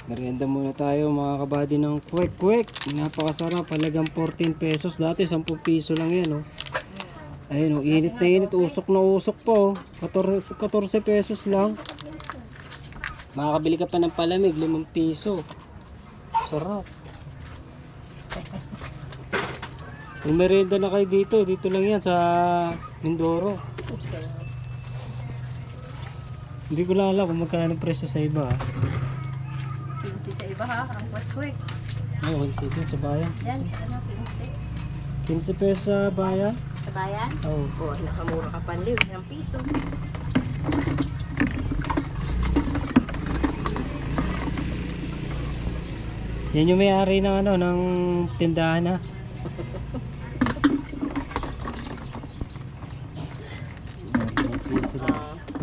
Merienda muna tayo mga kabady ng kwek-kwek. Napakasarap. Halagang 14 pesos. Dati 10 piso lang yan. Oh. Ayun, oh, init na init. Usok na usok po. 14 pesos lang. Makakabili ka pa ng palamig. 5 piso. Sarap. Kung merienda na kayo dito, dito lang yan sa Mindoro. Hindi ko lang alam kung magkano presyo sa iba. 15 sa iba ha, ang kwek-kwek. Ay, 15 dun sa bayan. Yan, ano, 15. 15 pesos sa bayan? Sa bayan? Oo. Oh, nakamura ka panliw, ng piso. Yan yung may-ari ng ano, ng tindahan na.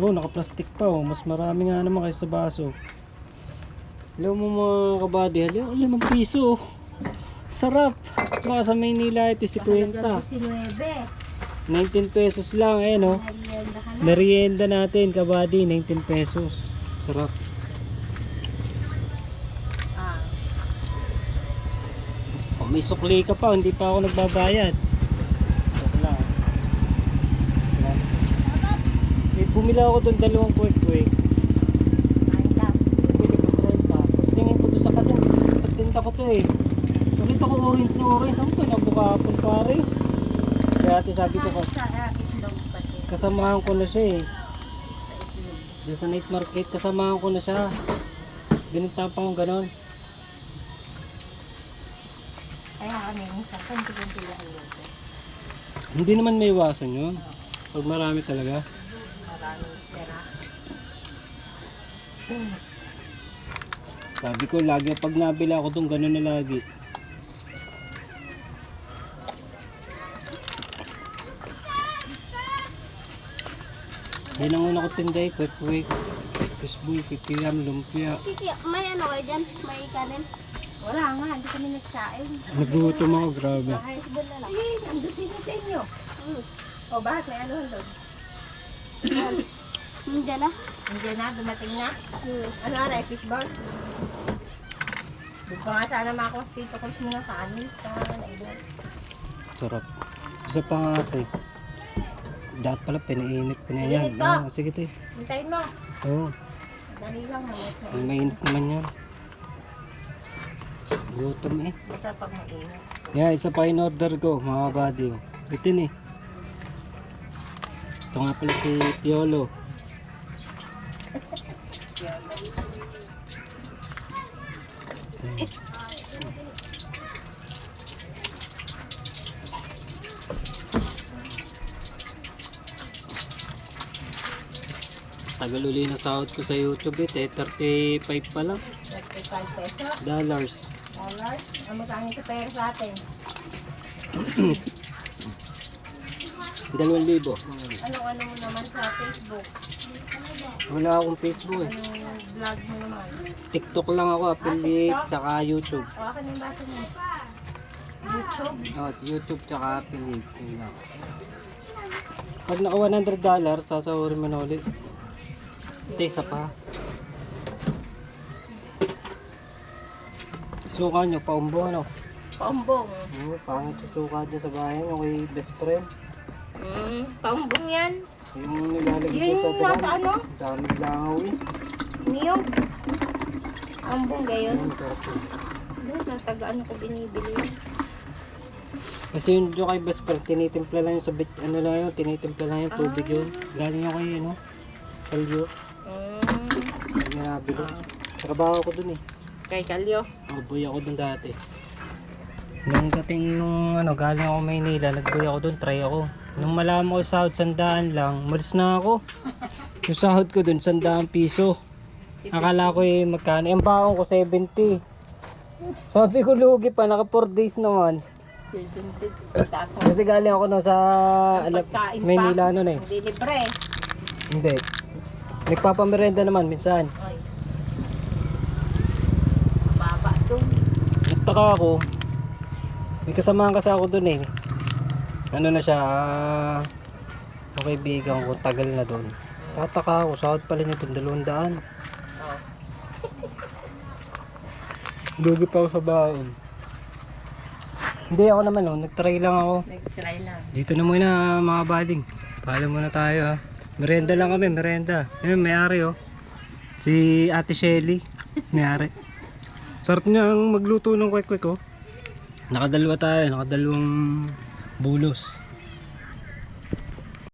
Oh, naka-plastic pa oh. Mas marami nga naman kaysa sa baso. Alam mo mga kabady, 5 piso. Sarap. Baka sa Maynila ito si Kwenta. 19 pesos lang eh no. Merienda natin kabady, 19 pesos. Sarap. Oh, may sukli ka pa, hindi pa ako nagbabayad. Bumili ako doon 2 kwek-kwek. Bumili ko 30. Tingin ko doon sa kasi pagtinda ko to eh. Ulit ako orange na orange. Ano ba nabukapon pare? Kaya ate sabi ko kasamahan ko na siya eh. Diyan sa night market kasamahan ko na siya. Binunta pa akong ganon. Kaya kami, minsan, kunti-kunti lang yun. Hindi naman may iwasan yun. Pag marami talaga. Maraming pera. Sabi ko lagi pag nabila ako doon gano'n na lagi. Yan ang una ko tinday, kwek-kwek, fishboy, kikiyam, lumpia. May ano kayo dyan? May kanin? Wala nga, hindi kami nagsain. Nagutom ako, grabe. Ay, ando sino sa inyo. O bakit may ano doon? Hindi na. Nandiyan na, dumating na. Ano na, fish bar? Doon pa nga sana makakas dito kung sino na kanin sa naibon. Sarap. Isa pa nga ate. Dapat pala pinainit ko na yan. Pinainit ka? Sige te. Hintayin mo. Oo. Dali lang mo. Ang mainit naman yan. Gutom eh. Basta pag mainit. Yeah, isa pa in order ko mga buddy. Bitin eh. Ito nga pala si Piolo. Tagal uli na sahod ko sa YouTube eh. 35 pa lang. 35 pesos. Dollars. Dollars. Ang matangin sa pera sa atin. 2,000. Ano mo naman sa Facebook? Wala akong Facebook eh. Anong vlog mo naman? TikTok lang ako, affiliate, tsaka YouTube. O, akin yung baso mo. YouTube? Oh, YouTube tsaka affiliate. Yun lang. Pag naka $100, sasahurin mo na ulit. Ito, isa pa. Suka nyo, paumbo ano? Paumbong. Oo, pangit yung suka dyan sa bahay nyo kay best friend. Paumbong yan. Yung nilalagay Yun ko sa yung nasa daan. ano? Dami langaw eh. Niyog. Paumbong gayon. Ayun, sarap yun. Doon sa tagaan ko binibili yun. Kasi yung dyan kay best friend, tinitimpla lang yung sa bit, ano lang yun, tinitimpla lang yung tubig yun. Galing ako kay ano, Kalyo. Yung nabili. Trabaho ko dun eh. Kay Kalyo. Nagboy ako dun dati. Nung dating nung ano, galing ako Maynila, nagboy ako dun, try ako. Nung malaman ko sahod 100 lang, malis na ako. Yung sahod ko dun, 100 piso. Akala ko eh magkano. Yung baon ko 70. Sabi ko lugi pa, naka 4 days naman. Tapos, Kasi galing ako no sa pagkain pa. Maynila nun eh. Hindi libre. Hindi. Nagpapamerenda naman minsan. Ay. Baba doon. Nagtaka ako. May kasamahan kasi ako dun eh. Ano na siya, yung kaibigan ko, tagal na dun. Tataka ako, sahod pala nito, 200. Lugi pa ako sa baon. Hindi ako naman oh, nag-try lang ako. Nag-try lang. Dito na muna mga bading. Paalam muna tayo ha. Merenda lang kami, merenda. Ayun, may-ari oh. Si Ate Shelly, may-ari. Sarap niya ang magluto ng kwek-kwek oh. Nakadalawa tayo, nakadalawang bulos.